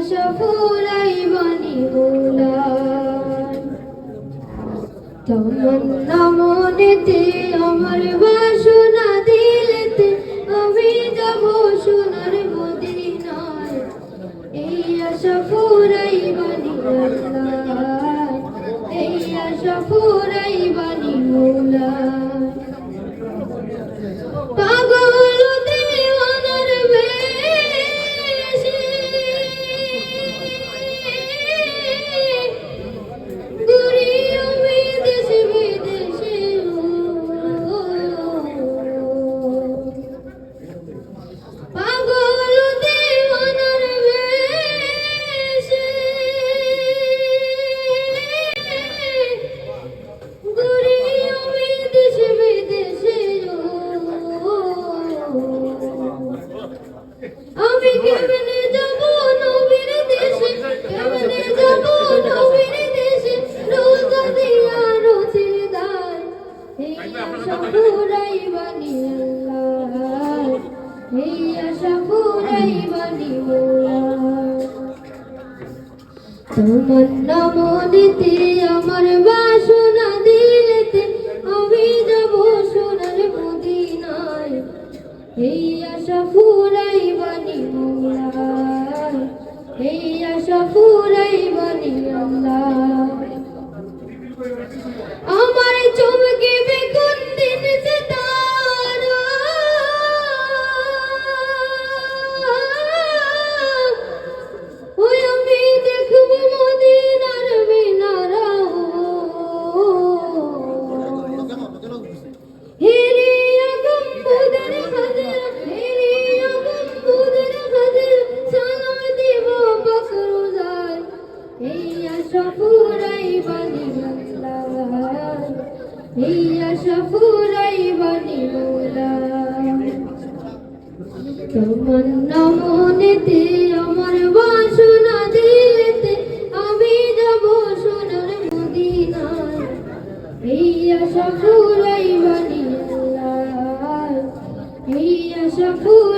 আশা ফুরাই বানি মৌলা তমন্না মনেতে আমার বাসনা দিলেতে আমি যাব সোনার মদিনায় এই আশা ফুরাই বানি আল্লাহ এই আশা ফুরাই বানি মৌলা পাগল দেওয়ানার বেশে ঘুরি আমি দেশে বিদেশে পাগল দেওয়ানার বেশে ঘুরি আমি দেশে বিদেশে আমি কেমনে যাব নবীর দেশে কেমনে যাব নবীর দেশে রোজা দিয়া রোজির দায় এই আশা ফুরাই বানি আল্লাহ এই আশা ফুরাই বানি মৌলা তমন্না মনেতে আমার বাসনা দিলেতে আমি যাব সোনার মদিনায় এই আশা ফুরাই বানি মৌলা এই আশা ফুরাই বানি আল্লাহ আমার চমকে বেগুন দিন যে তারা ওই আমি দেখব মদিনার মিনারা হিরিয়া গম্বুদের খাদের হিরিয়া গম্বুদের খাদের সালাম দিব বকরুজায় এই আশা ফুরাই বানি আল্লাহ এই আশা ফুরাই বানি মৌলা তমন্না মনেতে আমার বাসনা দিলেতে আমি যাব সোনার মদিনায় এই আশা ফুরাই বানি আল্লাহ এই আশা ফুরাই